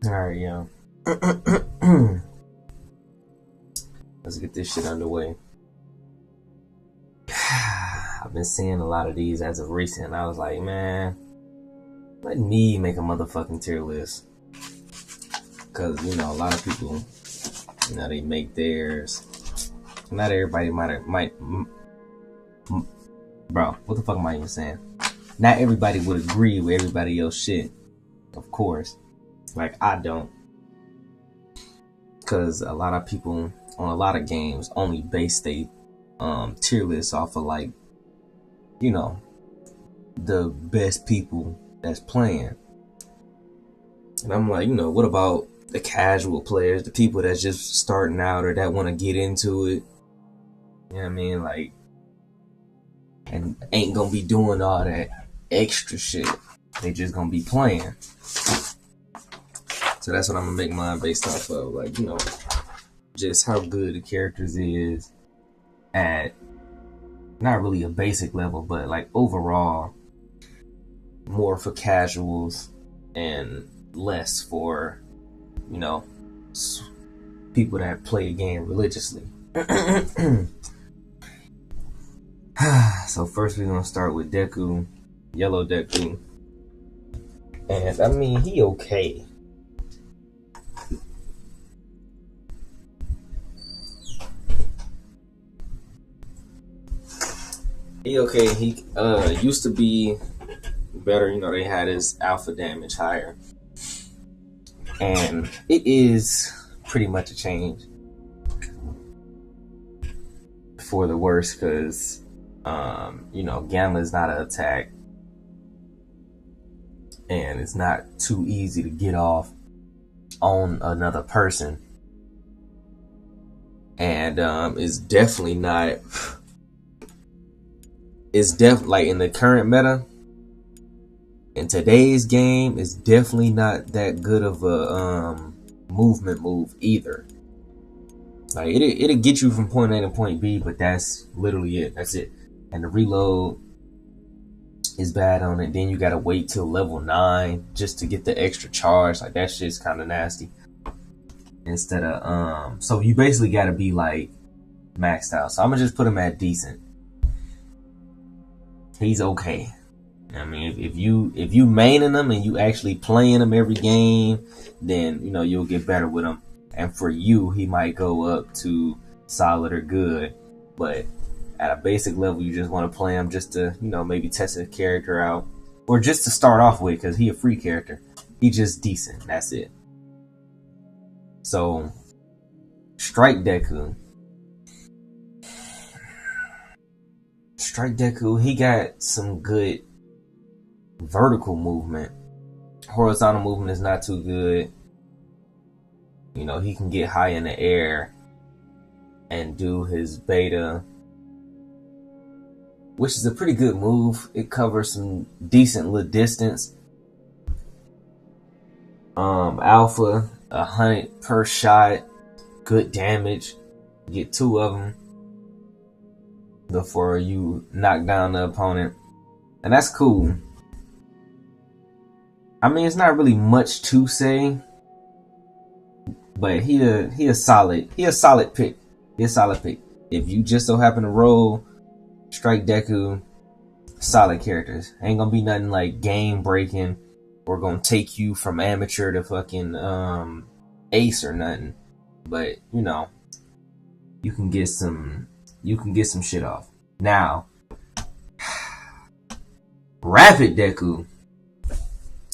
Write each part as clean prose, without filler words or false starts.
Alright, yo. Let's get this shit underway. I've been seeing a lot of these as of recent, and I was like, man, let me make a motherfucking tier list. Because, a lot of people, they make theirs. Not everybody bro, what the fuck am I even saying? Not everybody would agree with everybody else's shit. Of course. Like, I don't. Because a lot of people on a lot of games only base they tier lists off of, like, the best people that's playing. And I'm like, what about the casual players, the people that's just starting out or that want to get into it? You know what I mean? Like, and ain't gonna be doing all that extra shit. They just gonna be playing. So that's what I'm gonna make mine based off of. Like, just how good the characters is at not really a basic level, but like overall more for casuals and less for, people that play the game religiously. So first we're gonna start with Deku, Yellow Deku. And I mean, he okay. He okay. He used to be better. They had his alpha damage higher, and it is pretty much a change for the worse because Gamma is not an attack, and it's not too easy to get off on another person, and it's definitely not. It's definitely, like, in the current meta, in today's game, it's definitely not that good of a movement move either. Like, it'll get you from point A to point B, but that's literally it. That's it. And the reload is bad on it. Then you gotta wait till level 9 just to get the extra charge. Like, that shit's kind of nasty. Instead of so you basically gotta be like maxed out. So I'm gonna just put him at decent. He's okay. I mean, if you maining him and you actually playing him every game, then you'll get better with him. And for you, he might go up to solid or good. But at a basic level, you just want to play him just to maybe test the character out, or just to start off with, because he a free character. He just decent. That's it. So, Strike Deku. Strike Deku, he got some good vertical movement. Horizontal movement is not too good. He can get high in the air and do his beta, which is a pretty good move. It covers some decent little distance. Alpha, 100 per shot, good damage. You get 2 of them before you knock down the opponent, and that's cool. I mean, it's not really much to say, but he a solid pick. He a solid pick. If you just so happen to roll Strike Deku, solid characters. Ain't gonna be nothing like game breaking or gonna take you from amateur to fucking ace or nothing. But you can get some shit off. Now, Rapid Deku,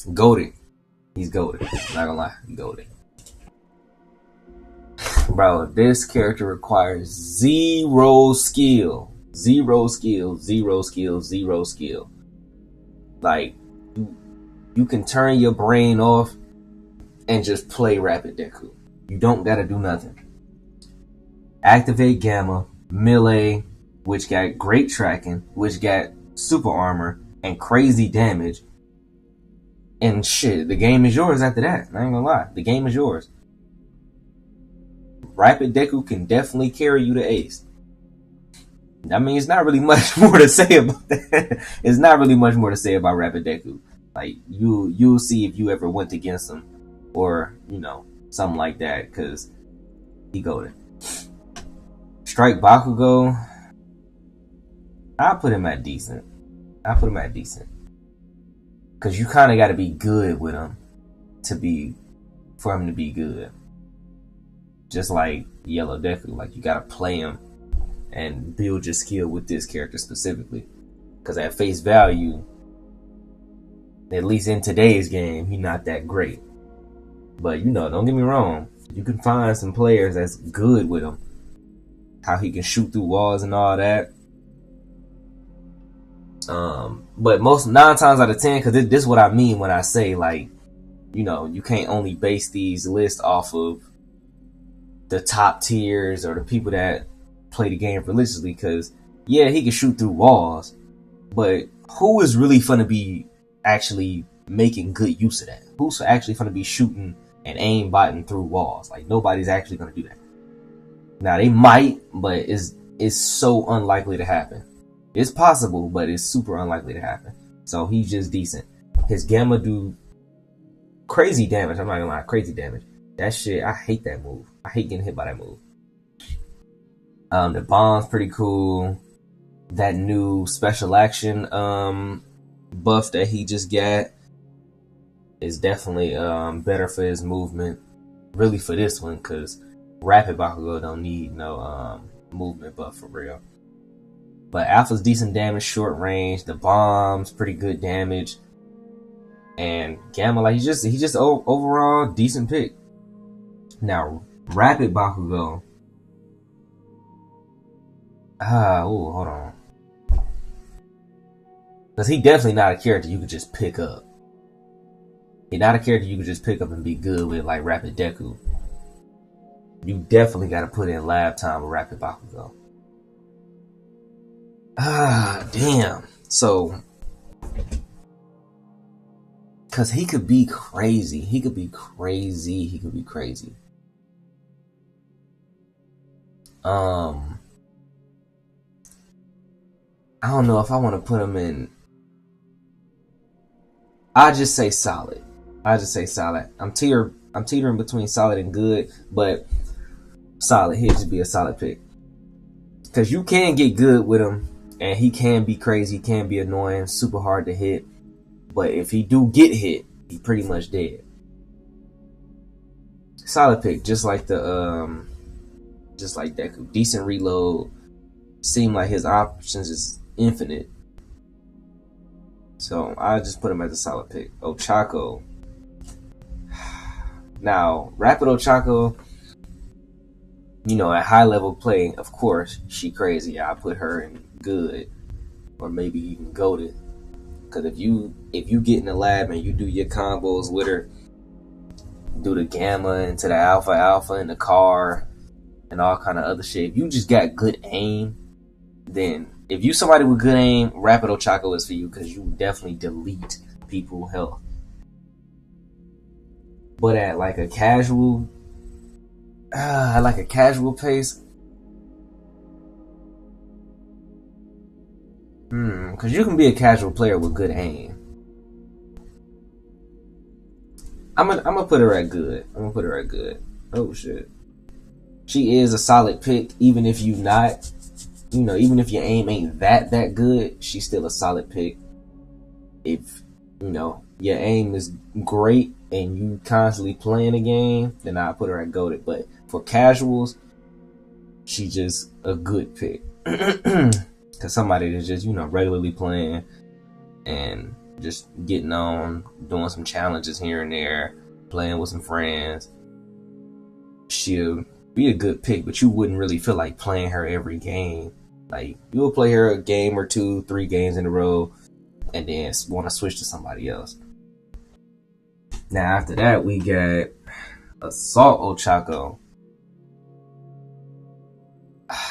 goated. He's goated. Not gonna lie, goated. Bro, this character requires zero skill. Like, you can turn your brain off and just play Rapid Deku. You don't gotta do nothing. Activate Gamma, melee, which got great tracking, which got super armor and crazy damage. And shit, the game is yours after that. I ain't gonna lie. The game is yours. Rapid Deku can definitely carry you to ace. I mean, it's not really much more to say about that. It's not really much more to say about Rapid Deku. Like, you'll see if you ever went against him. or something like that, because he goaded. Strike Bakugo, I put him at decent. Because you kind of got to be good with him for him to be good. Just like Yellow Deku, like you got to play him and build your skill with this character specifically. Because at face value, at least in today's game, he's not that great. But don't get me wrong, you can find some players that's good with him. How he can shoot through walls and all that. But most 9 times out of 10, because this is what I mean when I say, like, you can't only base these lists off of the top tiers or the people that play the game religiously. Because yeah, he can shoot through walls, but who is really gonna be actually making good use of that? Who's actually gonna be shooting and aim botting through walls? Like, nobody's actually gonna do that. Now they might, but it's so unlikely to happen. It's possible, but it's super unlikely to happen. So he's just decent. His Gamma do crazy damage. I'm not gonna lie, crazy damage. That shit, I hate that move. I hate getting hit by that move. The bomb's pretty cool. That new special action buff that he just got is definitely better for his movement. Really for this one, because Rapid Bakugo don't need no movement buff for real. But Alpha's decent damage, short range. The bomb's pretty good damage. And Gamma, like, he's just overall decent pick. Now, Rapid Bakugo. Hold on. Because he definitely not a character you could just pick up. He's not a character you could just pick up and be good with, like Rapid Deku. You definitely got to put in lab time with Rapid Bakugo. Damn. So, because he could be crazy. I don't know if I want to put him in. I just say solid. I'm teetering between solid and good, but solid. He'd just be a solid pick. Because you can get good with him, and he can be crazy, he can be annoying, super hard to hit. But if he do get hit, he pretty much dead. Solid pick, just like Deku. Decent reload. Seem like his options is infinite. So I just put him as a solid pick. Ochako. Now, Rapid Ochako, at high level play, of course, she crazy. I put her in good, or maybe even goated. Because if you get in the lab and you do your combos with her, do the Gamma into the Alpha in the car, and all kind of other shit. If you just got good aim, then if you somebody with good aim, Rapid Ochako is for you, because you definitely delete people's health. But at like a casual pace, because you can be a casual player with good aim. I'm gonna put her at good. Oh shit, she is a solid pick, even if you not, even if your aim ain't that good, she's still a solid pick. If your aim is great and you constantly playing a game, then I'll put her at goated. But for casuals, she's just a good pick. Because somebody that's just, regularly playing and just getting on, doing some challenges here and there, playing with some friends, she'll be a good pick, but you wouldn't really feel like playing her every game. Like, you'll play her a game or 2, 3 games in a row, and then want to switch to somebody else. Now, after that, we got Assault Ochako.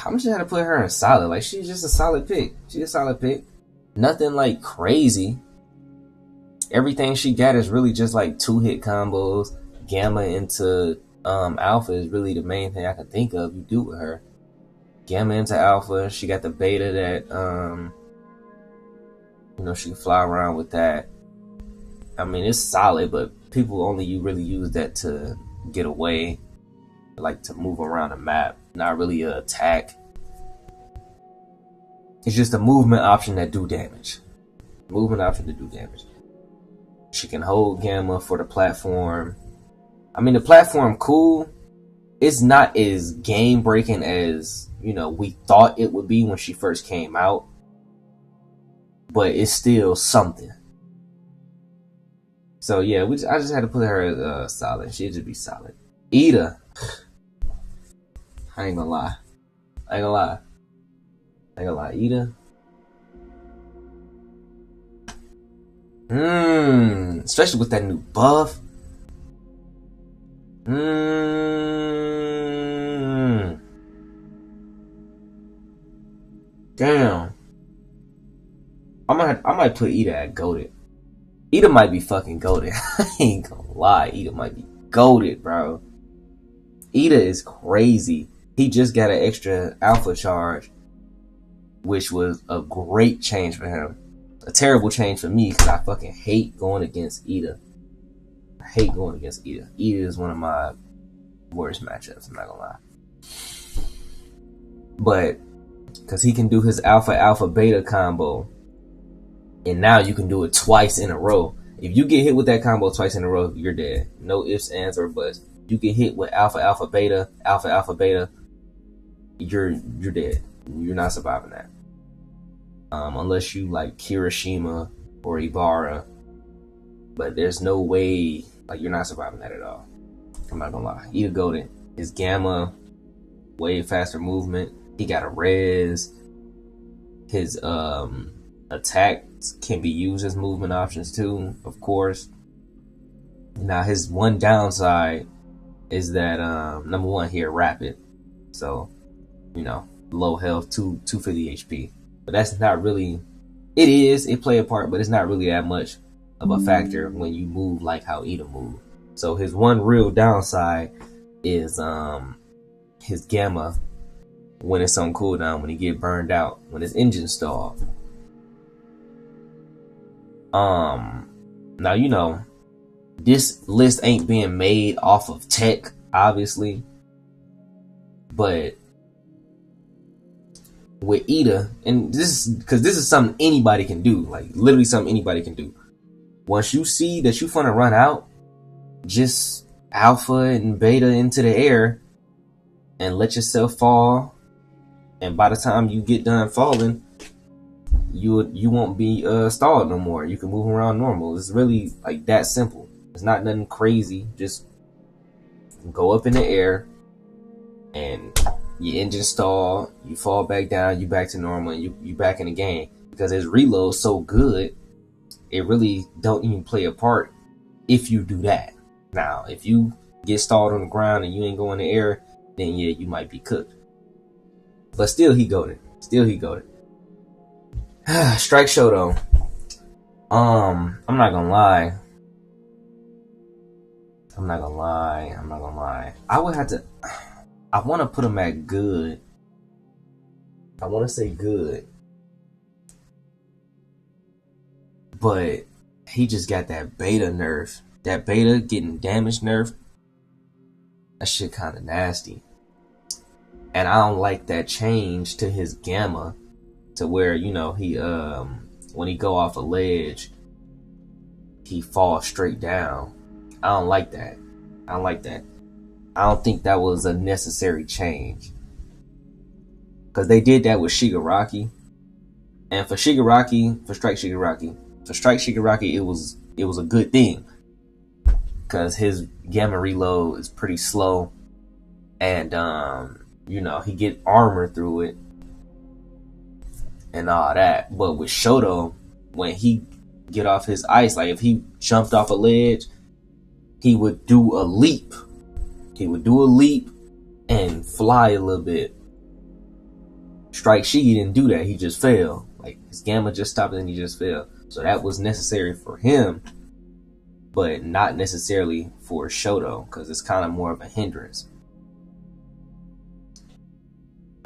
I'm just gonna put her in solid. Like, she's just a solid pick. Nothing like crazy. Everything she got is really just like 2-hit combos. Gamma into Alpha is really the main thing I can think of you do with her. Gamma into Alpha. She got the beta that she can fly around with that. I mean, it's solid, but people only really use that to get away, like to move around the map, not really a attack. It's just a movement option that do damage. Movement option to do damage. She can hold Gamma for the platform. I mean, the platform cool. It's not as game breaking as, you know, we thought it would be when she first came out, but it's still something. So yeah, I just had to put her as solid. She'd just be solid. Ida, I ain't gonna lie. Ida. Especially with that new buff. Damn. I might put Ida at goated. Ida might be fucking goated. I ain't gonna lie. Ida might be goated, bro. Ida is crazy. He just got an extra alpha charge, which was a great change for him. A terrible change for me because I fucking hate going against Ida. Ida is one of my worst matchups, I'm not gonna lie. But because he can do his alpha beta combo, and now you can do it twice in a row. If you get hit with that combo twice in a row, you're dead. No ifs, ands, or buts. You get hit with alpha beta, you're dead. You're not surviving that. Unless you like Kirishima or Ibarra. But there's no way, like, you're not surviving that at all. I'm not gonna lie. Ida Golden, his Gamma, way faster movement. He got a res. His attacks can be used as movement options too, of course. Now his one downside is that number one, here rapid. So, you know, low health, 250 HP. But that's not really, it play a part, but it's not really that much of a factor when you move like how Ida move. So his one real downside is his Gamma when it's on cooldown, when he get burned out, when his engine stall. Now, you know, this list ain't being made off of tech, obviously, but with Ida, and this is something anybody can do, like literally something anybody can do. Once you see that you're gonna run out, just alpha and beta into the air and let yourself fall, and by the time you get done falling, you won't be stalled no more. You can move around normal. It's really like that simple. It's not nothing crazy. Just go up in the air and your engine stall, you fall back down, you back to normal, and you back in the game. Because his reload's so good, it really don't even play a part if you do that. Now, if you get stalled on the ground and you ain't going in the air, then yeah, you might be cooked. But still, he goated. Strike Shoto. I'm not gonna lie. I would have to. I want to put him at good. I want to say good. But he just got that beta nerf. That beta getting damage nerf. That shit kind of nasty. And I don't like that change to his Gamma. To where, you know, he when he go off a ledge, he falls straight down. I don't like that. I don't think that was a necessary change. Because they did that with Shigaraki. And for Strike Shigaraki, it was a good thing. Because his Gamma reload is pretty slow. And, you know, he get armor through it. And all that. But with Shoto, when he get off his ice, like if he jumped off a ledge, he would do a leap. And fly a little bit. Strike Shiggy didn't do that. He just fell. Like his Gamma just stopped and he just fell. So that was necessary for him, but not necessarily for Shoto, because it's kind of more of a hindrance.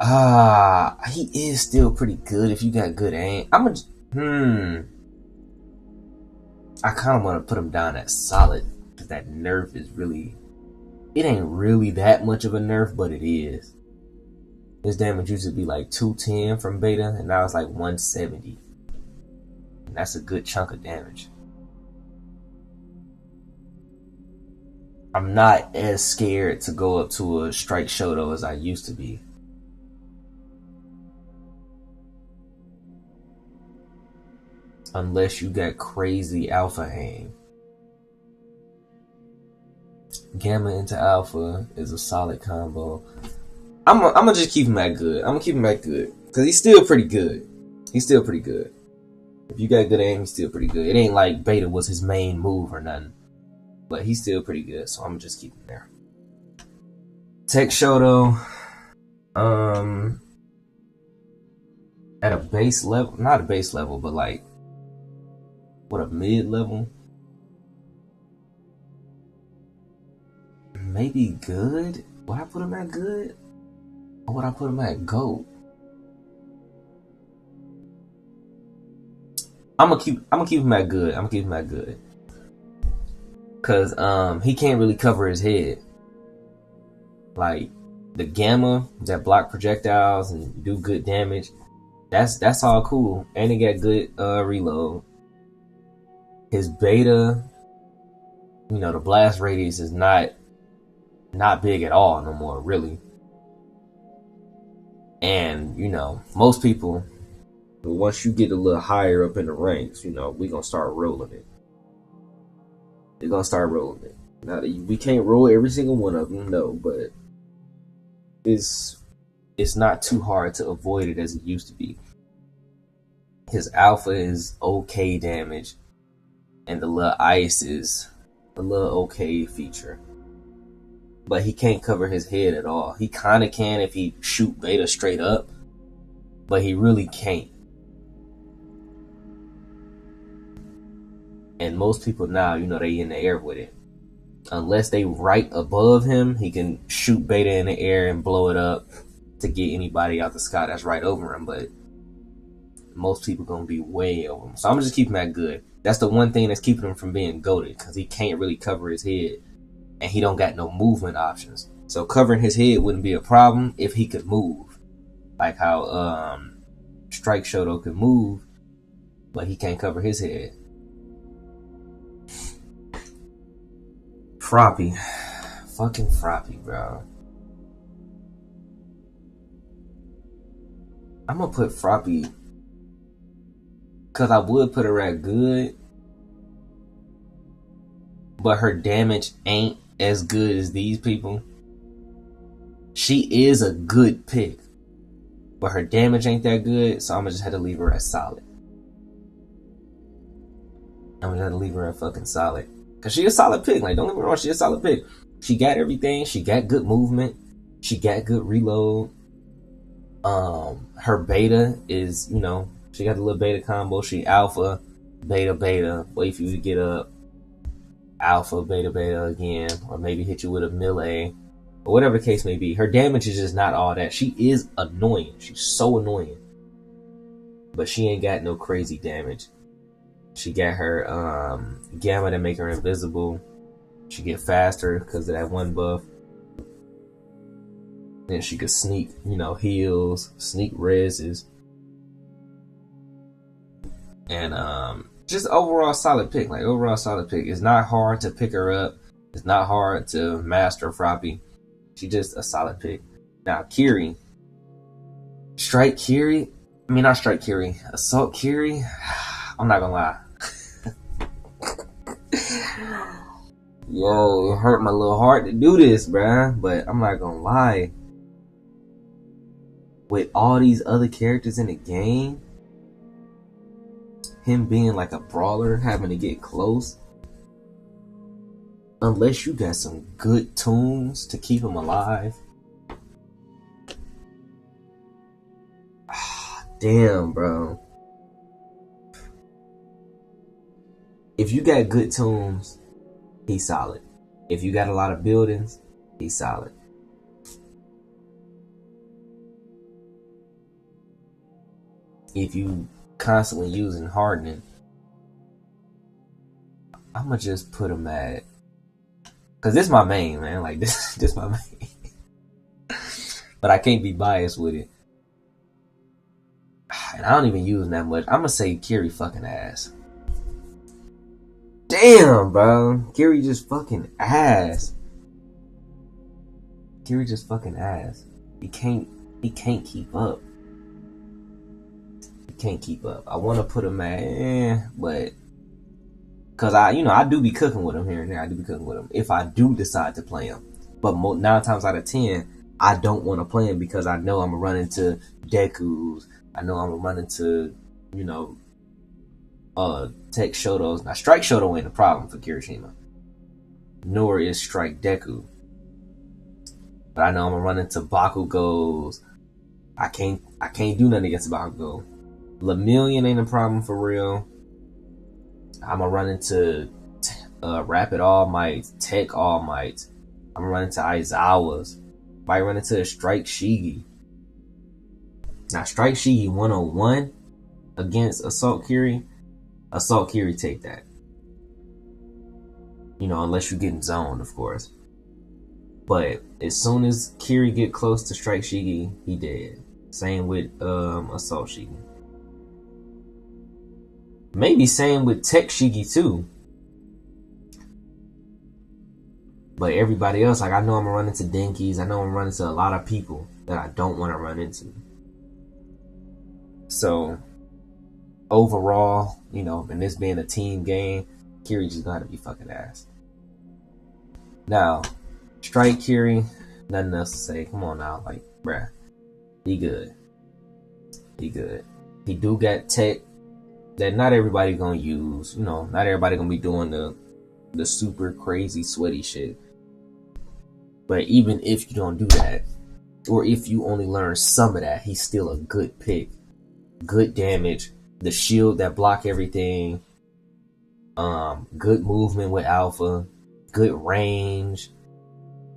He is still pretty good if you got good aim. I kind of want to put him down at solid. Cause that nerf is really, it ain't really that much of a nerf, but it is. His damage used to be like 210 from beta, and now it's like 170. And that's a good chunk of damage. I'm not as scared to go up to a Strike Shoto as I used to be. Unless you got crazy alpha aim. Gamma into alpha is a solid combo. I'm gonna just keep him at good. I'm gonna keep him at good. Because he's still pretty good. He's still pretty good. If you got good aim, he's still pretty good. It ain't like beta was his main move or nothing. But he's still pretty good, so I'm gonna just keep him there. Tech Shoto. At a base level, not a base level, but like, what, a mid level? Maybe good? Would I put him at good? Or would I put him at GOAT? I'm gonna keep him at good. I'm gonna keep him at good. Cause he can't really cover his head. Like the gamma that block projectiles and do good damage. That's all cool. And he got good reload. His beta, you know, the blast radius is not big at all no more, really. And, you know, most people, once you get a little higher up in the ranks, you know, we gonna start rolling it. They're gonna start rolling it. Now, we can't roll every single one of them, no, but it's not too hard to avoid it as it used to be. His alpha is okay damage, and the little ice is a little okay feature. But he can't cover his head at all. He kind of can if he shoot beta straight up, but he really can't. And most people now, you know, they in the air with it. Unless they right above him, he can shoot beta in the air and blow it up to get anybody out the sky that's right over him. But most people gonna be way over him. So I'm gonna just keep him at good. That's the one thing that's keeping him from being goated, because he can't really cover his head. And he don't got no movement options. So covering his head wouldn't be a problem if he could move. Like how Strike Shoto could move, but he can't cover his head. Froppy. Fucking Froppy, bro. I'm gonna put Froppy, because I would put her at good, but her damage ain't as good as these people. She is a good pick, but her damage ain't that good, so I'm gonna just have to leave her at solid. I'm gonna have to leave her at fucking solid. Because she a solid pick. Like, don't get me wrong, she a solid pick. She got everything. She got good movement. She got good reload. Her beta is, you know, she got the little beta combo. She alpha, beta, wait for you to get up. Alpha, beta again. Or maybe hit you with a melee. Or whatever the case may be. Her damage is just not all that. She is annoying. She's so annoying. But she ain't got no crazy damage. She got her gamma to make her invisible. She get faster because of that one buff. Then she could sneak, you know, heals, sneak reses. And just overall solid pick. Like, overall solid pick. It's not hard to pick her up. It's not hard to master Froppy. She just a solid pick. Now, Kiri. Strike Kiri. I mean, not Strike Kiri. Assault Kiri. I'm not gonna lie. Yo, it hurt my little heart to do this, bruh. But I'm not gonna lie. With all these other characters in the game, him being like a brawler, having to get close, unless you got some good tunes to keep him alive. Damn, bro. If you got good tunes, he's solid. If you got a lot of buildings, he's solid. If you constantly using hardening, I'ma just put him at Cause this my main, man. Like this my main. But I can't be biased with it. And I don't even use that much. I'm gonna say Kiri fucking ass. Damn, bro. Kiri just fucking ass. Kiri just fucking ass. He can't keep up. He can't keep up. I want to put him at, but cause I do be cooking with him here and there. I do be cooking with him if I do decide to play him. But 9 times out of 10, I don't want to play him because I know I'm gonna run into Deku's. I know I'm gonna run into, Tech Shotos. Now Strike Shoto ain't a problem for Kirishima, nor is Strike Deku. But I know I'm gonna run into Bakugos. I can't do nothing against Bakugo. Lemillion ain't a problem for real. I'm gonna run into Rapid All Might, Tech All Might. I'm gonna run into Aizawa's. Might run into Strike Shigi. Now Strike Shigi 101 against Assault Kiri. Assault Kiri take that. Unless you're getting zoned, of course. But as soon as Kiri get close to Strike Shigi, he dead. Same with Assault Shigi. Maybe same with Tech Shigi too. But everybody else, like I know I'm gonna run into Denkies. I know I'm gonna run into a lot of people that I don't want to run into. So overall, and this being a team game, Kiri just gotta be fucking ass. Now, Strike Kiri, nothing else to say. Come on now, like, bruh, he good. He good. He do got tech that not everybody gonna use. Not everybody gonna be doing the super crazy sweaty shit. But even if you don't do that, or if you only learn some of that, he's still a good pick. Good damage, the shield that block everything, good movement with Alpha, good range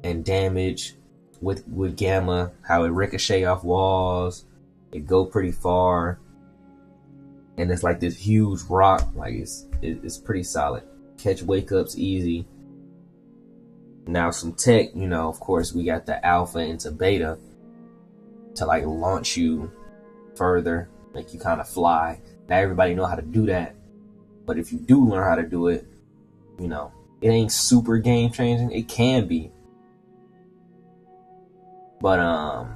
and damage with Gamma, how it ricochet off walls, it go pretty far, and it's like this huge rock, like it's pretty solid. Catch wake ups easy. Now some tech, of course we got the Alpha into Beta to like launch you further, make you kind of fly. Not everybody know how to do that, but if you do learn how to do it, it ain't super game changing. It can be, but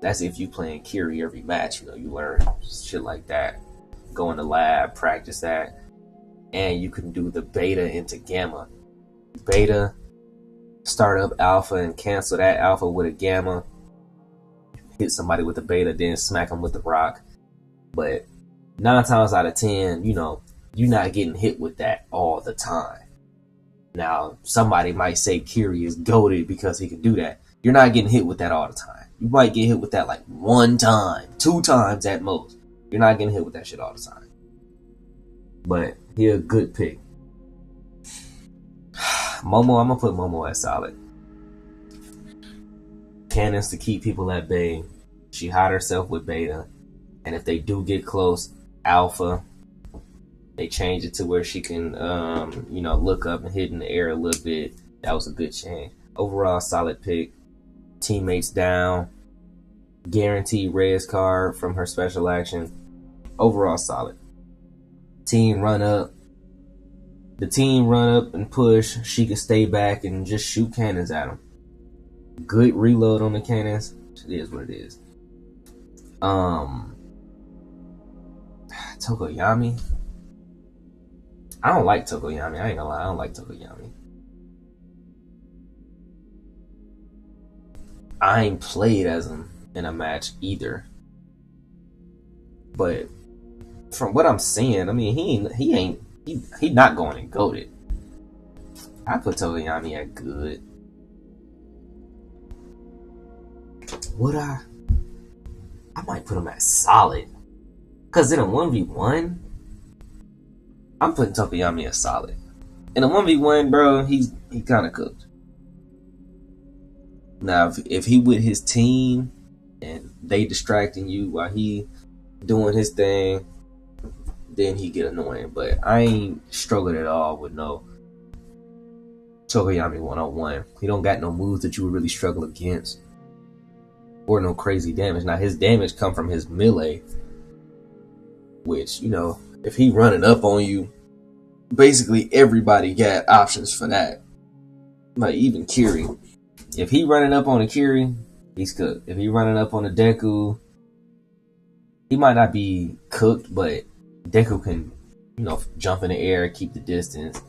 that's if you playing Kiri every match. You learn shit like that. Go in the lab, practice that, and you can do the Beta into Gamma. Beta, start up Alpha and cancel that Alpha with a Gamma. Hit somebody with the Beta, then smack them with the rock. But 9 times out of 10, you're not getting hit with that all the time. Now, somebody might say Kiri is goated because he can do that. You're not getting hit with that all the time. You might get hit with that like 1 time, 2 times at most. You're not getting hit with that shit all the time. But he a good pick. Momo, I'm gonna put Momo at solid. Cannons to keep people at bay. She hide herself with Beta. And if they do get close, Alpha, they change it to where she can, look up and hit in the air a little bit. That was a good change. Overall, solid pick. Teammates down. Guaranteed res card from her special action. Overall, solid. Team run up. The team run up and push. She can stay back and just shoot cannons at them. Good reload on the cannons. It is what it is. Tokoyami. I don't like Tokoyami. I ain't gonna lie. I don't like Tokoyami. I ain't played as him in a match either. But from what I'm seeing, I mean, he not going and goated. I put Tokoyami at good. Would I might put him at solid. Cause in a 1v1, I'm putting Tokoyami at solid. In a 1v1, bro, he kind of cooked. Now, if he with his team and they distracting you while he doing his thing, then he get annoying. But I ain't struggling at all with no Tokoyami 101. He don't got no moves that you would really struggle against, or no crazy damage. Now his damage come from his melee, which, you know, if he running up on you, basically everybody got options for that. Like even Kiri, if he running up on a Kiri, he's cooked. If he running up on a Deku, he might not be cooked, but Deku can, you know, jump in the air, keep the distance.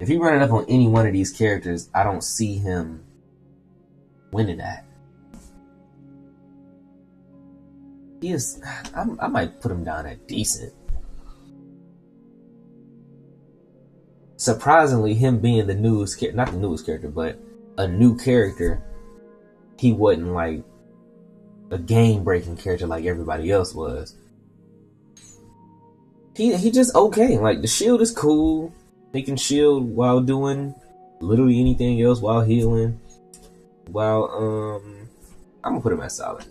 If he running up on any one of these characters, I don't see him winning that. He is. I might put him down at decent. Surprisingly, him being the newest, not the newest character, but a new character, he wasn't like a game-breaking character like everybody else was. He just okay. Like the shield is cool. He can shield while doing literally anything else, while healing. While I'm gonna put him at solid.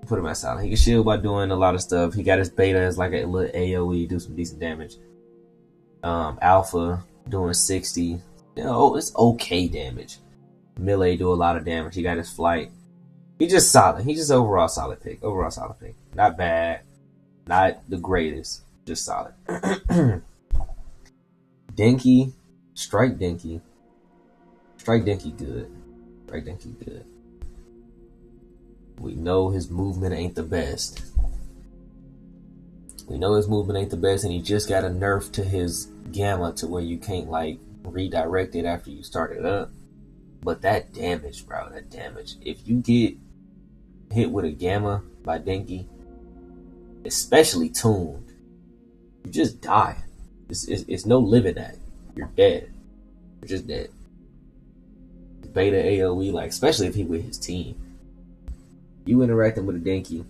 Put him at solid. He can shield by doing a lot of stuff. He got his beta as like a little AoE, do some decent damage. Alpha doing 60. You know, it's okay damage. Melee do a lot of damage. He got his flight. He's just solid. He's just overall solid pick. Overall solid pick. Not bad. Not the greatest. Just solid. Denki. Strike Denki. Strike Denki good. Strike Denki good. We know his movement ain't the best. We know his movement ain't the best, and he just got a nerf to his gamma to where you can't like redirect it after you start it up. But that damage, bro, that damage. If you get hit with a gamma by Denki, especially tuned, you just die. It's no living that. You're dead. You're just dead. Beta AoE, like, especially if he with his team. You interacting with a Denki,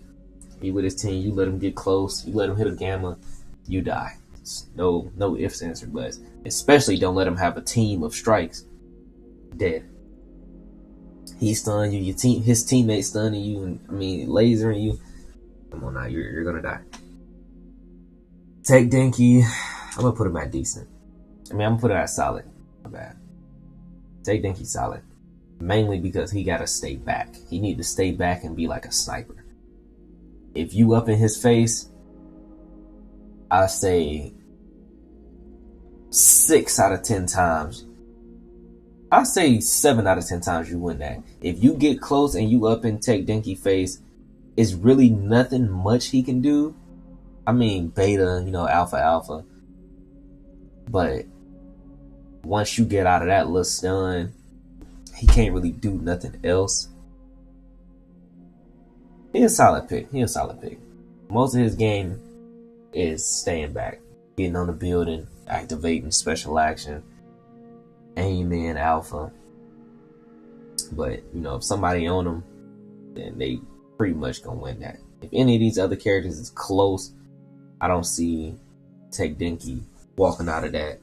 he with his team, you let him get close, you let him hit a gamma, you die. It's no ifs, ands, or buts. Especially don't let him have a team of strikes. Dead. He stun you, his teammate stunning you, and lasering you. Come on now, you're gonna die. Take Denki, I'm gonna put him at decent. I'm gonna put it at solid. Not bad. Take Denki solid. Mainly because he gotta stay back. He need to stay back and be like a sniper. If you up in his face, I say 6 out of 10 times. I say 7 out of 10 times you win that. If you get close and you up and take Denki face, it's really nothing much he can do. I mean, beta, alpha. But once you get out of that little stun, he can't really do nothing else. He's a solid pick. Most of his game is staying back, getting on the building, activating special action, aiming alpha. But, if somebody on him, then they pretty much gonna win that. If any of these other characters is close, I don't see Take Denki walking out of that.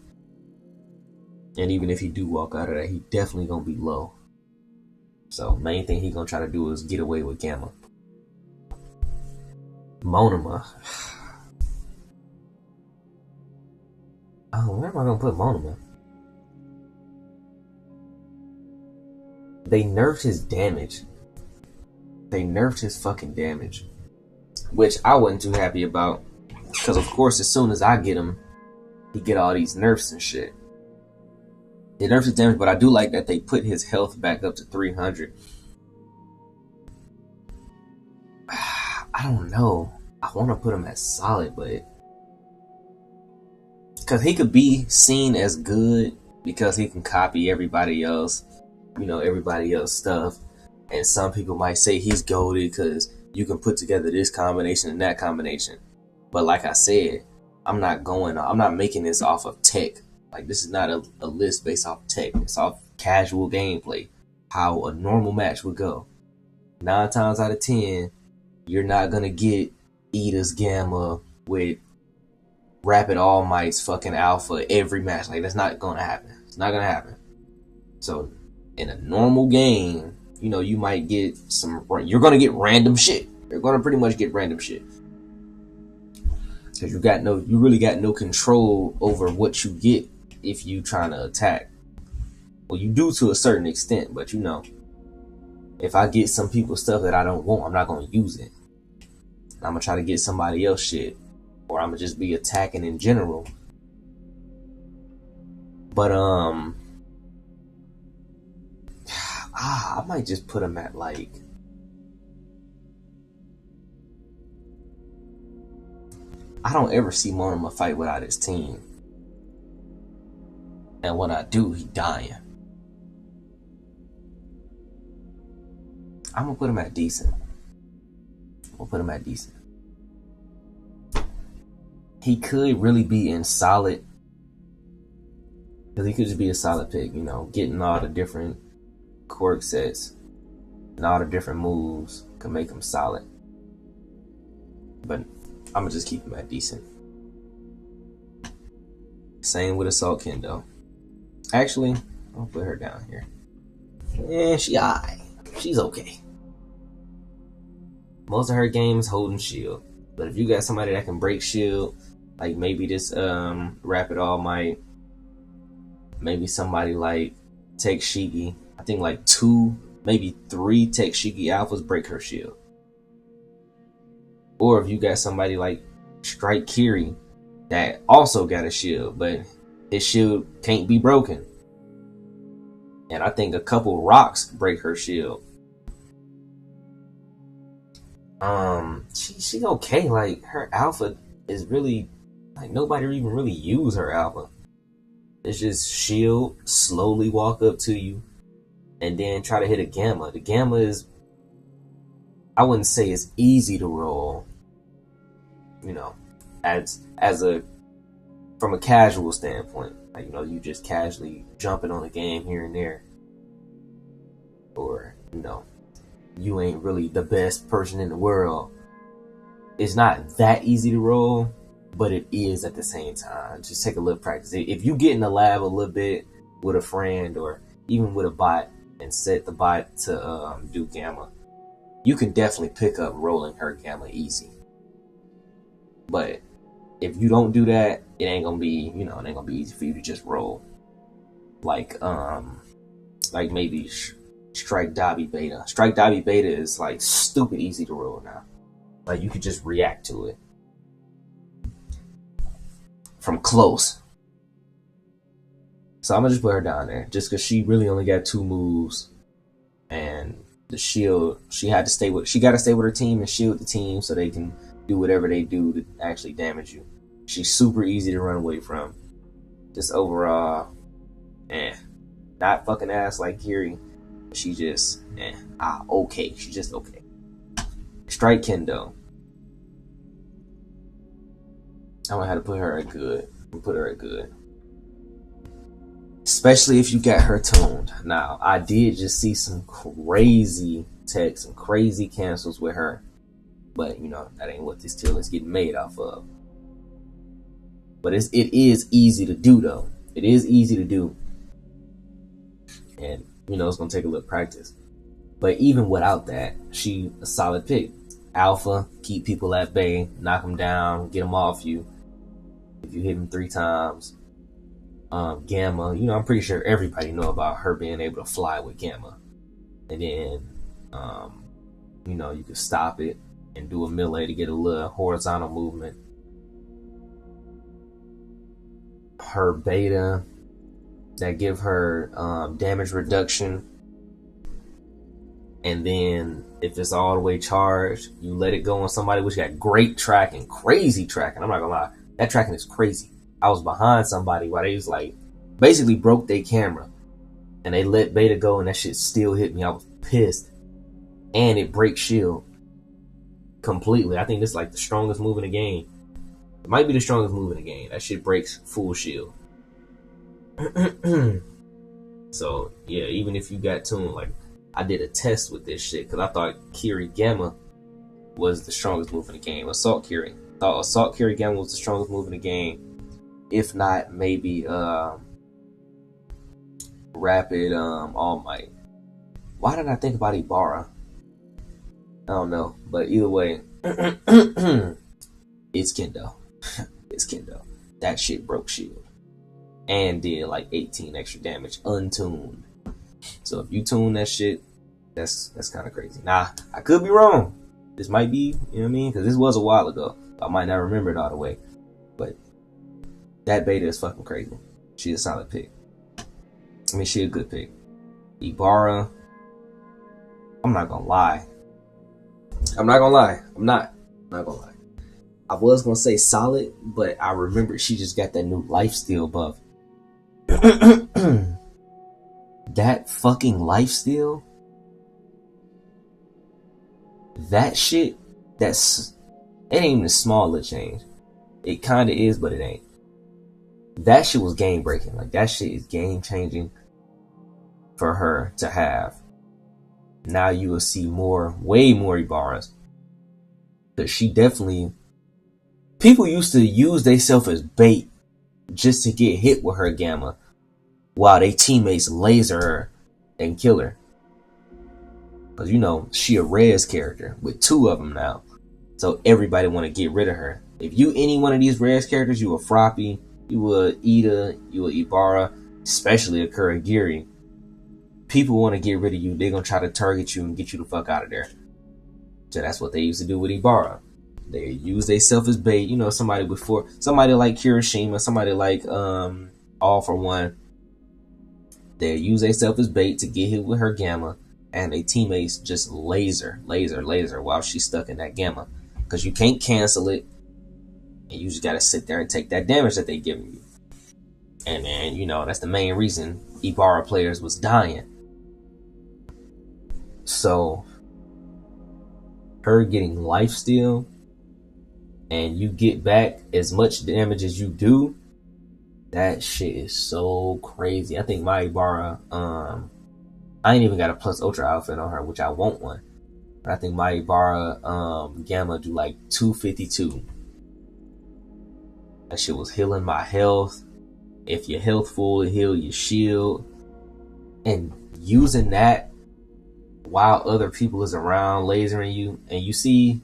And even if he do walk out of that, he definitely gonna be low. So main thing he gonna try to do is get away with Gamma. Monoma. Oh, where am I gonna put Monoma? They nerfed his damage. They nerfed his fucking damage, which I wasn't too happy about. Because of course, as soon as I get him, he get all these nerfs and shit. They nerfed his damage, but I do like that they put his health back up to 300. I don't know. I want to put him as solid, but because he could be seen as good because he can copy everybody else, everybody else stuff. And some people might say he's goated because you can put together this combination and that combination. But like I said, I'm not making this off of tech. Like, this is not a list based off tech. It's off casual gameplay. How a normal match would go. 9 times out of 10, you're not going to get Ida's Gamma with Rapid All Might's fucking Alpha every match. Like, that's not going to happen. It's not going to happen. So, in a normal game, you might get you're going to get random shit. You're going to pretty much get random shit. Because you really got no control over what you get if you trying to attack. Well, you do to a certain extent, but you know, if I get some people's stuff that I don't want, I'm not gonna use it. I'm gonna try to get somebody else shit, or I'm gonna just be attacking in general. But I might just put him at like, I don't ever see Monoma fight without his team, and when I do, he dying. I'm gonna put him at decent. He could really be in solid, because he could just be a solid pick, you know, getting all the different quirk sets and all the different moves can make him solid. But I'm gonna just keep him at decent. Same with Assault Kendo. Actually, I'll put her down here. Yeah, she's okay. Most of her games holding shield, but if you got somebody that can break shield, like maybe this Rapid All Might, maybe somebody like Tech Shiki. I think like 2, maybe 3 Tech Shiki alphas break her shield. Or if you got somebody like Strike Kiri that also got a shield, but his shield can't be broken. And I think a couple rocks break her shield. She's okay. Like, her alpha is really, like, nobody even really use her alpha. It's just shield, slowly walk up to you, and then try to hit a gamma. The gamma is, I wouldn't say it's easy to roll, you know, as a, from a casual standpoint. Like, you know, you just casually jumping on a game here and there. Or, you know, you ain't really the best person in the world. It's not that easy to roll, but it is at the same time. Just take a little practice. If you get in the lab a little bit with a friend or even with a bot and set the bot to do gamma, you can definitely pick up rolling her gamma easy. But if you don't do that, it ain't gonna be, you know, it ain't gonna be easy for you to just roll. Like maybe Strike Dabi Beta. Strike Dabi Beta is like stupid easy to roll now. Like, you could just react to it from close. So I'm gonna just put her down there, just because she really only got 2 moves, and the shield, she got to stay with her team and shield the team so they can do whatever they do to actually damage you. She's super easy to run away from. Just overall, not fucking ass like Kiri. She just, okay. She's just okay. Strike Kendo. I'm gonna have to put her at good. Especially if you got her tuned. Now, I did just see some crazy techs, some crazy cancels with her. But, you know, that ain't what this tier is getting made off of. But it is easy to do, though. It is easy to do. And, you know, it's going to take a little practice. But even without that, she a solid pick. Alpha, keep people at bay, knock them down, get them off you. If you hit them 3 times. Gamma, you know, I'm pretty sure everybody know about her being able to fly with Gamma. And then, you know, you can stop it and do a melee to get a little horizontal movement. Her beta, that give her damage reduction. And then if it's all the way charged, you let it go on somebody which got great tracking, crazy tracking. I'm not gonna lie, that tracking is crazy. I was behind somebody while they was like, basically broke their camera, and they let beta go, and that shit still hit me. I was pissed. And it breaks shield completely. I think this is like the strongest move in the game. It might be the strongest move in the game. That shit breaks full shield. So yeah, even if you got tuned, like, I did a test with this shit because I thought Kiri Gamma was the strongest move in the game. Assault Kiri. Thought Assault Kiri Gamma was the strongest move in the game. If not, maybe Rapid All Might. Why did I think about Ibarra? I don't know. But either way, it's Kendo. It's Kendo. That shit broke shield. and did like 18 extra damage untuned. So if you tune that shit, that's kind of crazy. Nah, I could be wrong. This might be, you know what I mean? Because this was a while ago. I might not remember it all the way. But that beta is fucking crazy. She's a solid pick. I mean, she a good pick. Ibarra, I'm not gonna lie. I'm not gonna lie. I was gonna say solid, but I remember she just got that new lifesteal buff. That fucking lifesteal, that shit, it ain't even a small little change. It kinda is, but it ain't. That shit was game breaking. Like, that shit is game changing for her to have. Now you will see way more Ibarras. Because she definitely, people used to use themselves as bait just to get hit with her gamma while they teammates laser her and kill her. Because, you know, she a res character with 2 of them now. So everybody want to get rid of her. If you any one of these res characters, you a Froppy, you a Ida, you a Ibarra, especially a Kuragiri, people want to get rid of you. They're going to try to target you and get you the fuck out of there. So that's what they used to do with Ibarra. They use themselves as bait. You know, somebody like Kirishima, somebody like All For One. They use themselves as bait to get hit with her gamma, and their teammates just laser while she's stuck in that gamma. Because you can't cancel it, and you just got to sit there and take that damage that they giving you. And then, you know, that's the main reason Ibarra players was dying. So, her getting lifesteal, and you get back as much damage as you do, that shit is so crazy. I think my Ibarra, I ain't even got a plus ultra outfit on her, which I want one. But I think my Ibarra gamma do like 252. That shit was healing my health. If your health full, it heal your shield. And using that while other people is around lasering you, and you see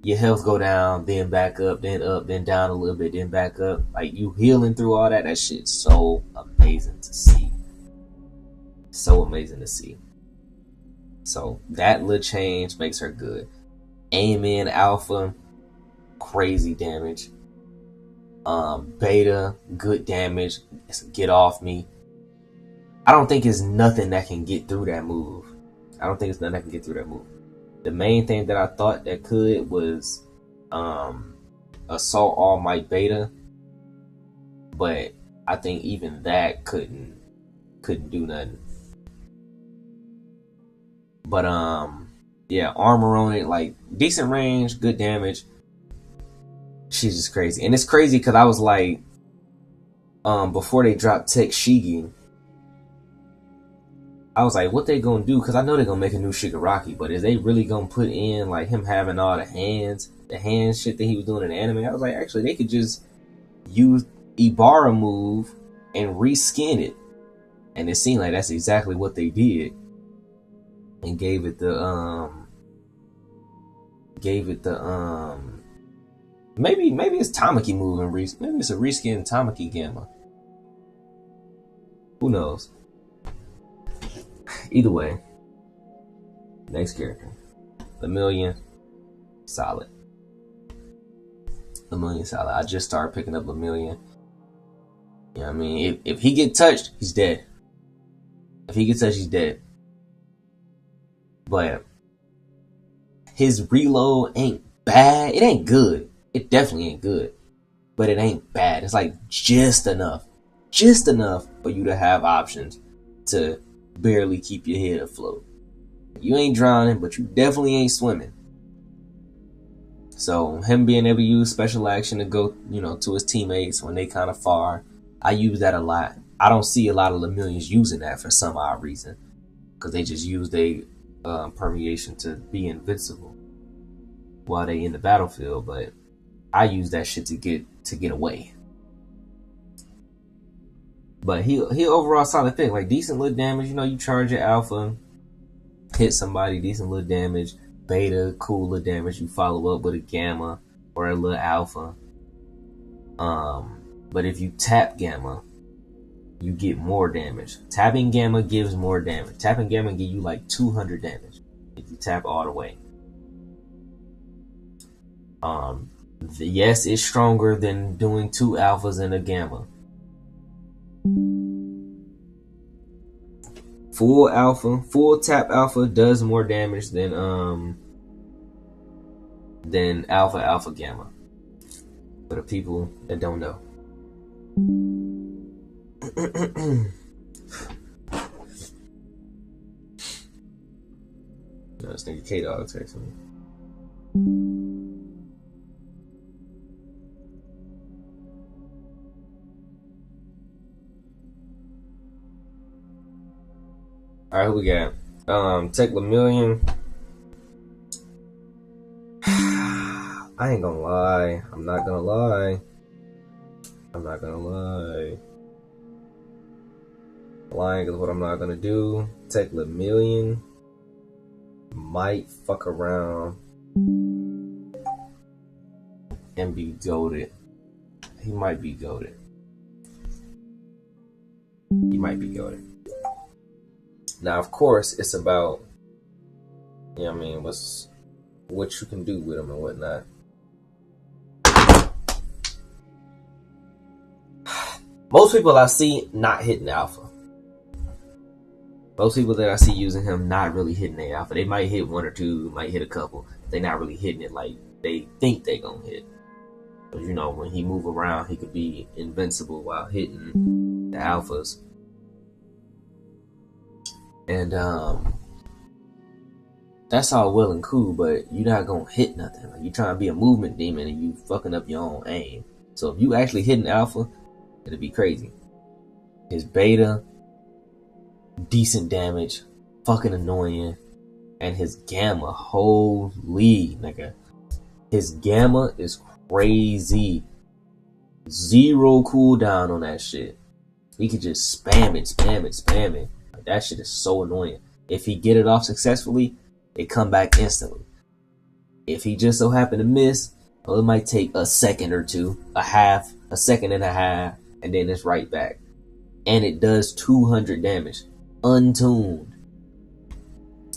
your health go down, then back up, then down a little bit, then back up. Like, you healing through all that. That shit's so amazing to see. So amazing to see. So that little change makes her good. Aim in alpha, crazy damage. Beta, good damage. Get off me. I don't think it's nothing that can get through that move. The main thing that I thought that could was Assault All Might Beta, but I think even that couldn't do nothing. But yeah, armor on it, like decent range, good damage. She's just crazy. And it's crazy because I was like, before they dropped Tech Shigi, I was like, what they gonna do? Because I know they're gonna make a new Shigaraki, but is they really gonna put in like him having all the hand shit that he was doing in the anime? I was like, actually, they could just use Ibarra move and reskin it. And it seemed like that's exactly what they did. And gave it the maybe it's Tamaki move and maybe it's a reskin Tamaki Gamma. Who knows? Either way, next character, Lemillion, solid. I just started picking up Lemillion. You know what I mean? If he get touched, he's dead. He's dead. But his reload ain't bad. It ain't good. It definitely ain't good. But it ain't bad. It's like just enough for you to have options to barely keep your head afloat. You ain't drowning, but you definitely ain't swimming. So him being able to use special action to go, you know, to his teammates when they kind of far, I use that a lot. I don't see a lot of Lemillions using that for some odd reason, because they just use their permeation to be invincible while they in the battlefield. But I use that shit to get away. But he overall solid pick. Like, decent little damage. You know, you charge your alpha, hit somebody, decent little damage. Beta, cool little damage. You follow up with a gamma or a little alpha. But if you tap gamma, you get more damage. Tapping gamma gives more damage. Tapping gamma give you like 200 damage if you tap all the way. Yes, it's stronger than doing 2 alphas and a gamma. Full tap alpha does more damage than alpha gamma. For the people that don't know. This nigga K-Dog texting me. Alright, who we got? Tech Lemillion. I ain't gonna lie. I'm not gonna lie. Lying is what I'm not gonna do. Tech Lemillion might fuck around and be goated. He might be goated. Now, of course, it's about, you know what I mean, what you can do with him and whatnot. Most people I see not hitting alpha. Most people that I see using him not really hitting the alpha. They might hit 1 or 2, might hit a couple. They're not really hitting it like they think they gonna hit. Because, you know, when he move around, he could be invincible while hitting the alphas. And that's all well and cool, but you're not gonna hit nothing. Like, you trying to be a movement demon and you fucking up your own aim. So if you actually hitting alpha, it'll be crazy. His beta, decent damage, fucking annoying, and his gamma, holy nigga, his gamma is crazy. 0 cooldown on that shit. He could just spam it. Like, that shit is so annoying. If he get it off successfully, it come back instantly. If he just so happen to miss, well, it might take a second or two, a second and a half, and then it's right back. And it does 200 damage, untuned.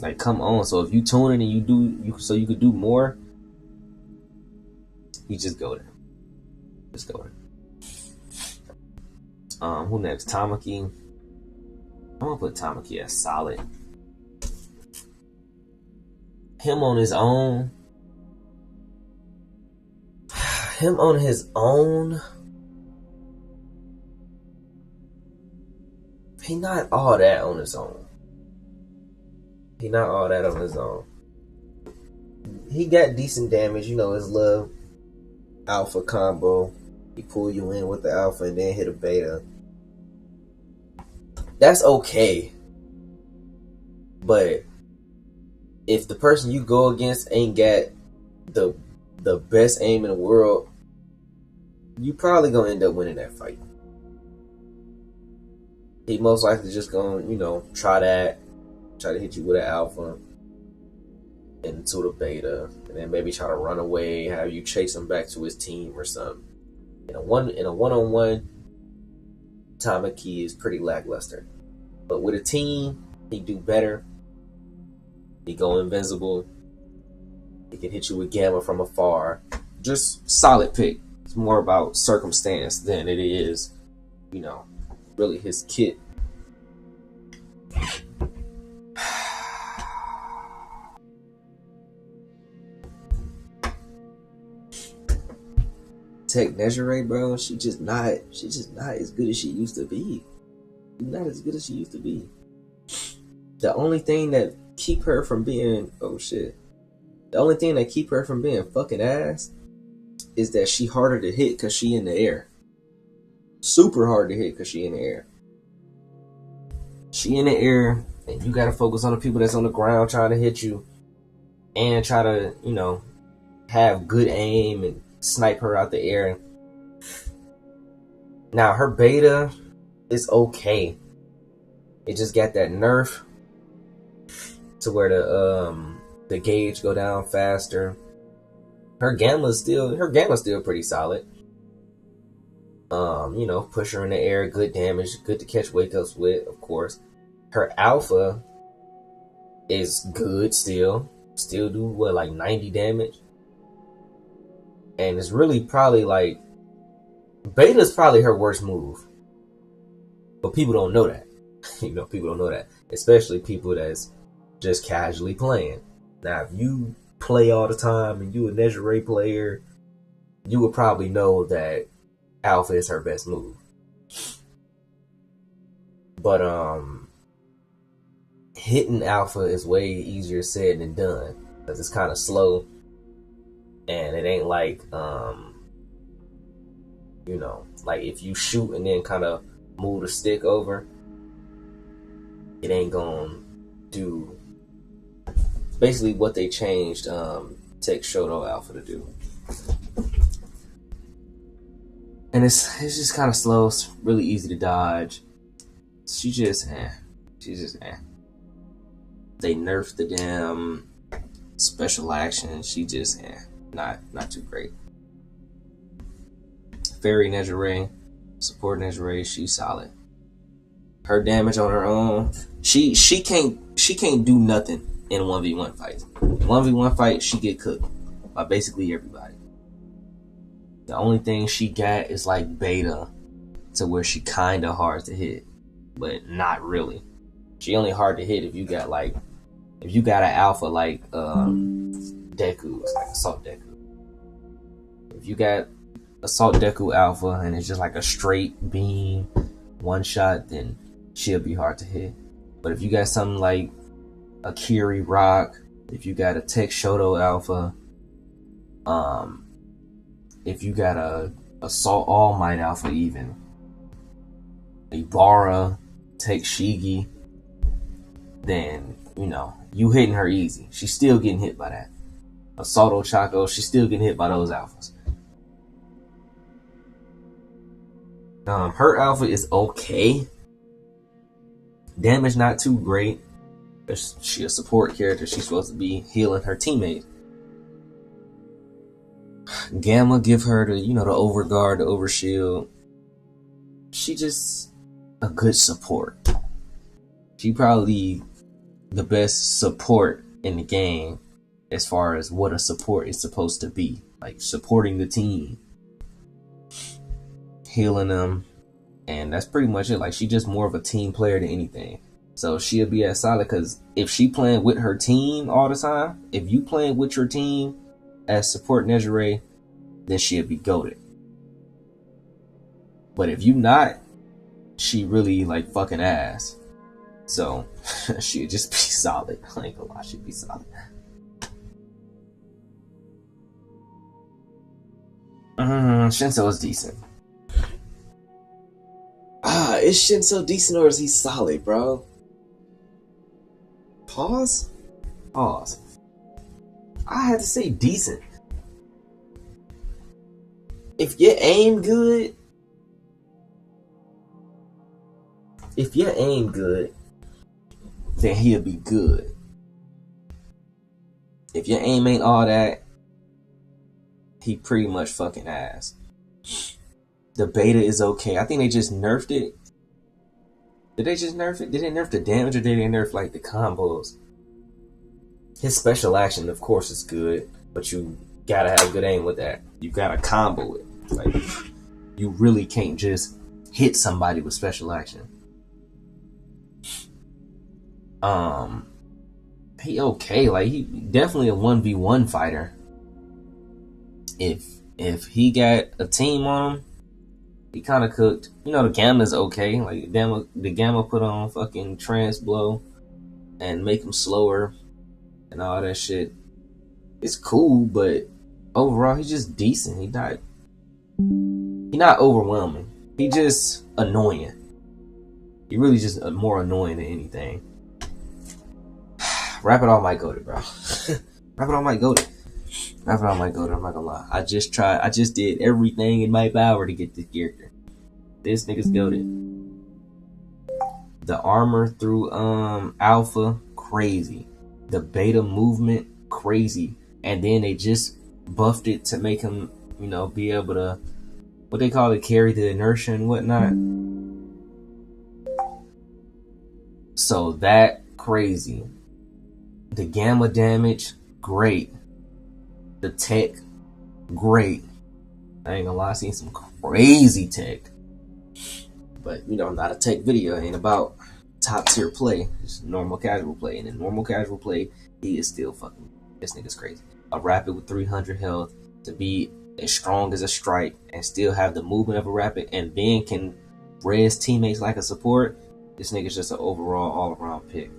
Like, come on. So if you tune it and you could do more, you just go there. Who next? Tamaki. I'm gonna put Tamaki as solid. Him on his own. He not all that on his own. He got decent damage, you know, his little alpha combo. He pull you in with the alpha and then hit a beta. That's okay. But if the person you go against ain't got the best aim in the world, you probably gonna end up winning that fight. He most likely just gonna, you know, try to hit you with an alpha into the beta, and then maybe try to run away, have you chase him back to his team or something. In a one-on-one, Tamaki is pretty lackluster. But with a team, he do better. He go invincible. He can hit you with gamma from afar. Just solid pick. It's more about circumstance than it is, you know, really his kit. Tech Nejire, bro, she just not as good as she used to be. The only thing that keep her from being fucking ass is that she harder to hit because she in the air. Super hard to hit because she in the air. She in the air, and you gotta focus on the people that's on the ground trying to hit you, and try to, you know, have good aim and snipe her out the air. Now her beta is okay. It just got that nerf to where the gauge go down faster. Her gamma's still pretty solid. Push her in the air, good damage, good to catch wake ups with, of course. Her alpha is good still do what, like 90 damage, and it's really probably like beta's probably her worst move, but people don't know that. People don't know that, especially people that's just casually playing. Now, if you play all the time and you a Nejire player, you would probably know that alpha is her best move. But hitting alpha is way easier said than done, because it's kind of slow, and it ain't like like if you shoot and then kind of move the stick over, it ain't gonna do basically what they changed Tech Shoto Alpha to do. And it's just kind of slow. It's really easy to dodge. She's just They nerfed the damn special action. She just not too great. Fairy Nejire, support Nejire, she's solid. Her damage on her own, she can't do nothing in 1v1 fights. 1v1 fight, she get cooked by basically everybody. The only thing she got is like beta, to where she kinda hard to hit, but not really. She only hard to hit if you got an alpha like Deku, it's like Assault Deku. If you got Assault Deku Alpha and it's just like a straight beam, one shot, then she'll be hard to hit. But if you got something like a Kiri Rock, if you got a Tech Shoto Alpha, if you got a Assault All Might Alpha, even Ibarra, Tech Shigi, then you hitting her easy. She's still getting hit by that. Assault Ochako, she's still getting hit by those alphas. Her alpha is okay. Damage not too great. She a support character. She's supposed to be healing her teammate. Gamma give her the the overguard, the overshield. She just a good support. She probably the best support in the game as far as what a support is supposed to be. Like supporting the team, healing them, and that's pretty much it. Like she's just more of a team player than anything. So she'll be as solid, because if she playing with her team all the time, if you playing with your team as support Nejire, then she'll be goated. But if you not, she really like fucking ass. So she'll just be solid. I ain't gonna lie, she'll be solid. Shinso is decent. Is Shinso decent or is he solid, bro? Pause. I had to say decent. If you aim good, then he'll be good. If your aim ain't all that, he pretty much fucking ass. The beta is okay. I think they just nerfed it. Did they just nerf it? Did they nerf the damage, or did they nerf like the combos? His special action, of course, is good, but you gotta have good aim with that. You gotta combo it. Like, you really can't just hit somebody with special action. He okay. Like, he definitely a 1v1 fighter. If he got a team on him, he kind of cooked. The Gamma's okay. Like, the Gamma put on fucking Trance Blow and make him slower and all that shit. It's cool, but overall, he's just decent. He's not overwhelming. He just annoying. He really just more annoying than anything. Rapidol might go to, bro. Rapidol might go to. I'm not gonna lie. I just did everything in my power to get this character. This nigga's goated. The armor through alpha, crazy. The beta movement, crazy. And then they just buffed it to make him, be able to what they call it, carry the inertia and whatnot. So that crazy. The gamma damage, great. The tech, great. I ain't gonna lie, I seen some crazy tech. But you know, not a tech video. It ain't about top tier play. It's normal casual play. And in normal casual play, he is still fucking. This nigga's crazy. A rapid with 300 health to be as strong as a strike and still have the movement of a rapid and then can res teammates like a support. This nigga's just an overall all around pick.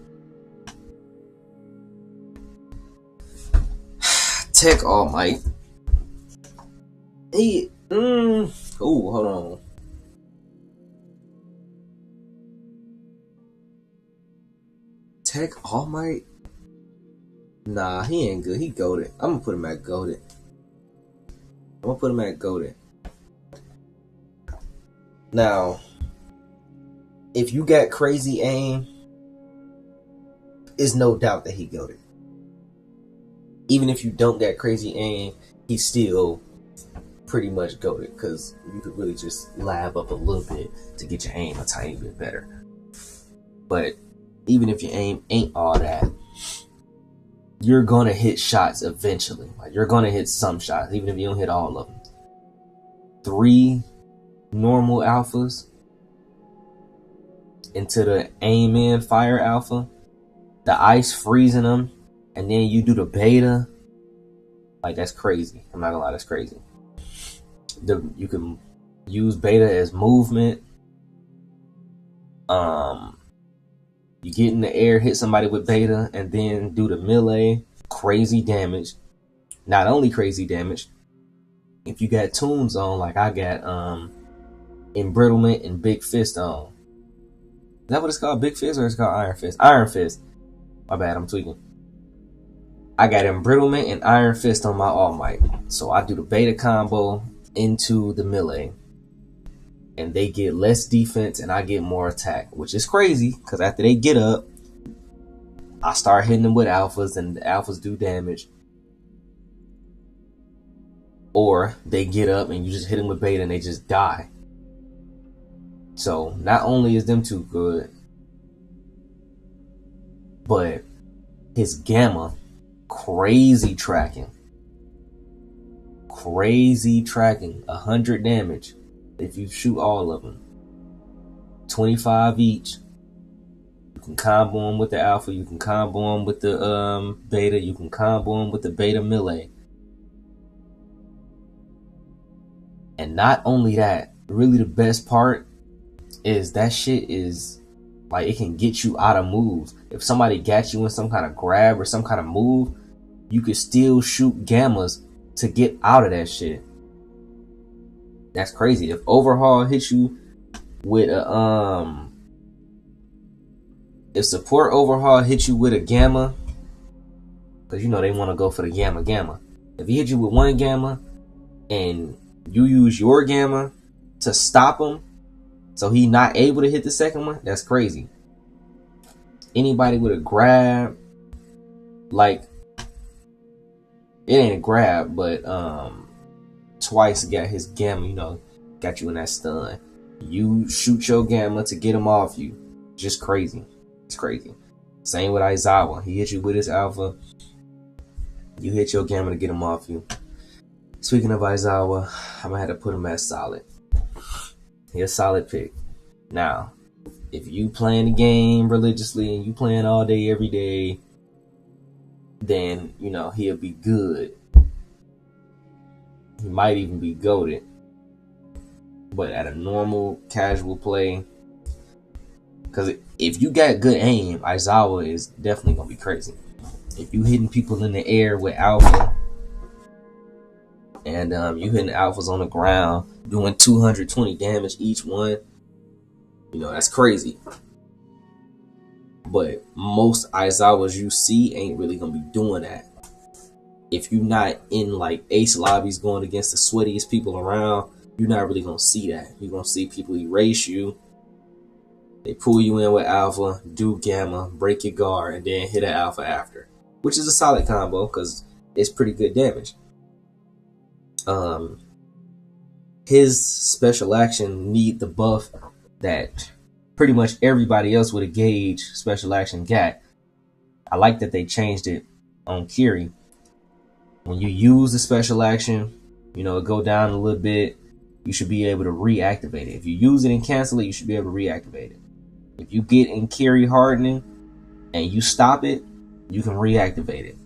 Tech All Might. He hold on. Tech All Might? Nah, he ain't good. He goated. I'm gonna put him at goated. Now, if you got crazy aim, it's no doubt that he goated. Even if you don't got crazy aim, he's still pretty much goated because you could really just lab up a little bit to get your aim a tiny bit better. But even if your aim ain't all that, you're gonna hit shots eventually. Like, you're gonna hit some shots, even if you don't hit all of them. 3 normal alphas into the aim in fire alpha, the ice freezing them, and then you do the beta. Like, that's crazy. I'm not gonna lie, that's crazy. You can use beta as movement. You get in the air, hit somebody with beta, and then do the melee. Crazy damage. Not only crazy damage, if you got tunes on, like I got embrittlement and big fist on. Is that what it's called? Big fist, or it's called iron fist? Iron fist. My bad, I'm tweaking. I got embrittlement and iron fist on my All Might. So I do the beta combo into the melee. And they get less defense and I get more attack, which is crazy because after they get up, I start hitting them with alphas and the alphas do damage. Or they get up and you just hit them with beta and they just die. So not only is them two good, but his gamma, crazy tracking. 100 damage. If you shoot all of them, 25 each. You can combo them with the alpha. You can combo them with the beta. You can combo them with the beta melee. And not only that, really the best part is that shit is like, it can get you out of moves. If somebody got you in some kind of grab or some kind of move, you could still shoot gammas to get out of that shit. That's crazy. If Overhaul hits you with a if support Overhaul hits you with a gamma, because you know they want to go for the gamma. If he hits you with one gamma and you use your gamma to stop him, so he not able to hit the second one, that's crazy. Anybody with a grab, like, it ain't a grab, but twice got his gamma, you know, got you in that stun. You shoot your gamma to get him off you. Just crazy. It's crazy. Same with Aizawa. He hit you with his alpha. You hit your gamma to get him off you. Speaking of Aizawa, I'm gonna have to put him at solid. He's a solid pick. Now, if you playing the game religiously and you playing all day, every day, then, you know, he'll be good. He might even be goated. But at a normal, casual play, because if you got good aim, Aizawa is definitely going to be crazy. If you hitting people in the air with alpha, and you hitting alphas on the ground, doing 220 damage each one, you know, that's crazy. But most Aizawas you see ain't really going to be doing that. If you're not in like ace lobbies going against the sweatiest people around, you're not really going to see that. You're going to see people erase you. They pull you in with alpha, do gamma, break your guard, and then hit an alpha after. Which is a solid combo because it's pretty good damage. his special action need the buff that pretty much everybody else with a gauge special action got. I like that they changed it on Kiri. When you use the special action, you know, it go down a little bit, you should be able to reactivate it. If you use it and cancel it, you should be able to reactivate it. If you get in Kiri hardening and you stop it, you can reactivate it.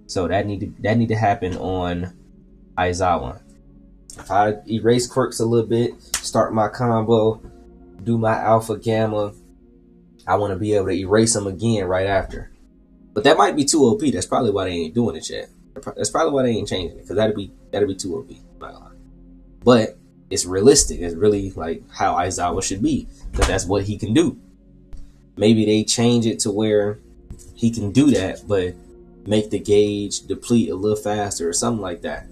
So that need to happen on Aizawa. If I erase quirks a little bit, start my combo, do my alpha gamma, I want to be able to erase them again right after. But that might be too OP. That's probably why they ain't doing it yet. That's probably why they ain't changing it, because that'd be too OP. Not gonna lie. But it's realistic. It's really like how Aizawa should be, because that's what he can do. Maybe they change it to where he can do that, but make the gauge deplete a little faster or something like that.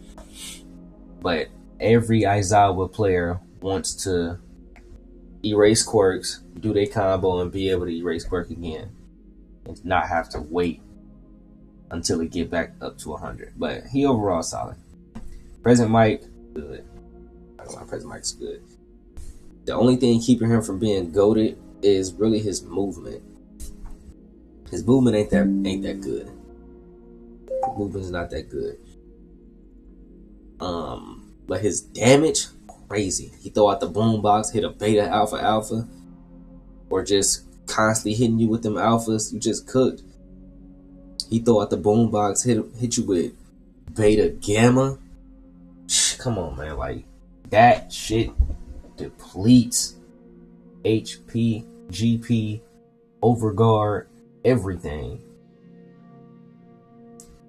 But every Aizawa player wants to erase quirks, do their combo, and be able to erase quirk again, and not have to wait until it get back up to 100. But he overall solid. Present Mike, good. Present Mike's good. The only thing keeping him from being goated is really his movement. His movement ain't that good. His movement is not that good. But his damage, crazy. He throw out the boombox, hit a beta alpha, or just constantly hitting you with them alphas. You just cooked. He throw out the boombox, hit you with beta gamma. Come on, man. Like, that shit depletes HP, GP, overguard, everything.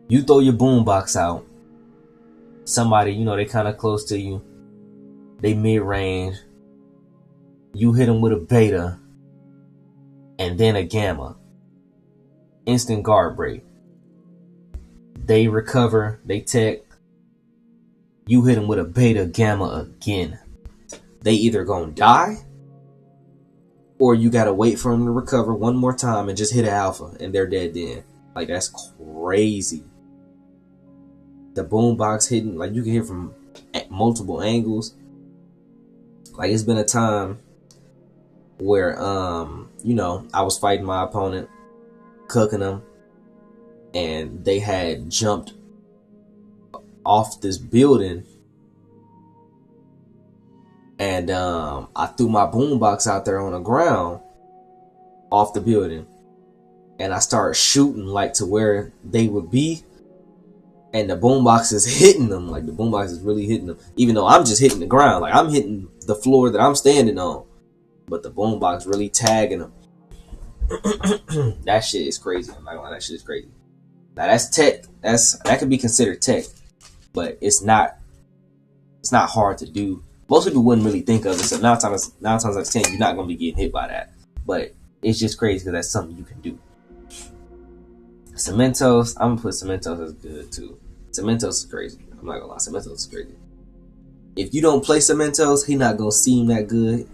You throw your boombox out, somebody, you know, they kind of close to you, they mid-range, you hit them with a beta and then a gamma, instant guard break. They recover, they tech, you hit them with a beta gamma again. They either gonna die, or you gotta wait for them to recover one more time and just hit an alpha and they're dead then. Like, that's crazy. The boombox hitting, like, you can hit from multiple angles. Like, it's been a time where, you know, I was fighting my opponent, cooking them, and they had jumped off this building, and I threw my boombox out there on the ground off the building, and I started shooting like to where they would be, and the boombox is hitting them. Like, the boombox is really hitting them, even though I'm just hitting the ground. Like, I'm hitting the floor that I'm standing on, but the boombox really tagging them. That shit is crazy. I'm not gonna lie, that shit is crazy. Now, that's tech. That could be considered tech, but it's not hard to do. Most people wouldn't really think of it. So nine times out of 10, you're not gonna be getting hit by that. But it's just crazy because that's something you can do. Cementos, I'm gonna put Cementos as good too. Cementos is crazy. I'm not gonna lie, Cementos is crazy. If you don't play Cementos, he not gonna seem that good.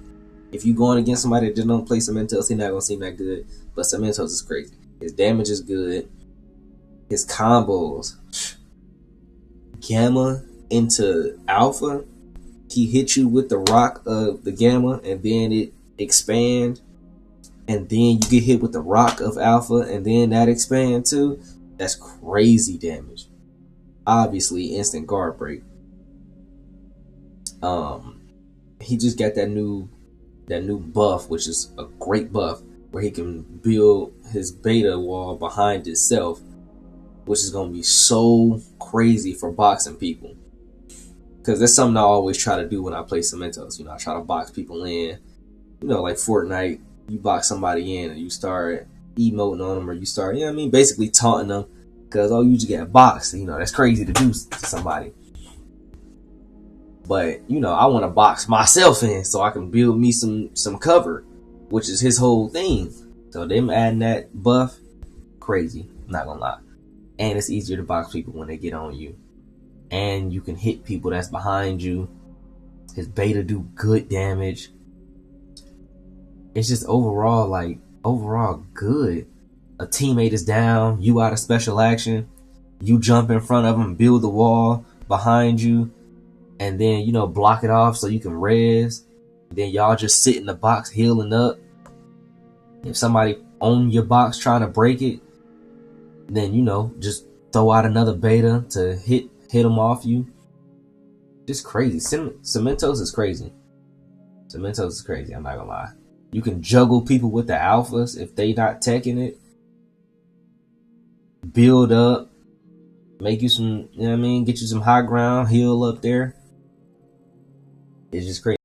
If you going against somebody that just don't play Cementos, he not gonna seem that good. But Cementos is crazy. His damage is good. His combos, gamma into alpha, he hit you with the rock of the gamma and then it expand, and then you get hit with the rock of alpha and then that expand too. That's crazy damage. Obviously instant guard break. He just got that new buff, which is a great buff, where he can build his beta wall behind itself, which is going to be so crazy for boxing people. Because that's something I always try to do when I play Cementos. You know, I try to box people in. You know, like Fortnite, you box somebody in and you start emoting on them, or you start, you know what I mean, basically taunting them because, oh, you just get boxed. You know, that's crazy to do to somebody. But, you know, I want to box myself in so I can build me some cover, which is his whole thing. So them adding that buff, crazy. I'm not going to lie. And it's easier to box people when they get on you. And you can hit people that's behind you. His beta do good damage. It's just overall good. A teammate is down, you out of special action, you jump in front of them, build the wall behind you, and then, you know, block it off so you can res. Then y'all just sit in the box healing up. If somebody on your box trying to break it, then, you know, just throw out another beta to hit them off you. Just crazy. Cementos is crazy. Cementos is crazy, I'm not gonna lie. You can juggle people with the alphas if they not teching it. Build up. Make you some, you know what I mean? Get you some high ground. Heal up there. It's just crazy.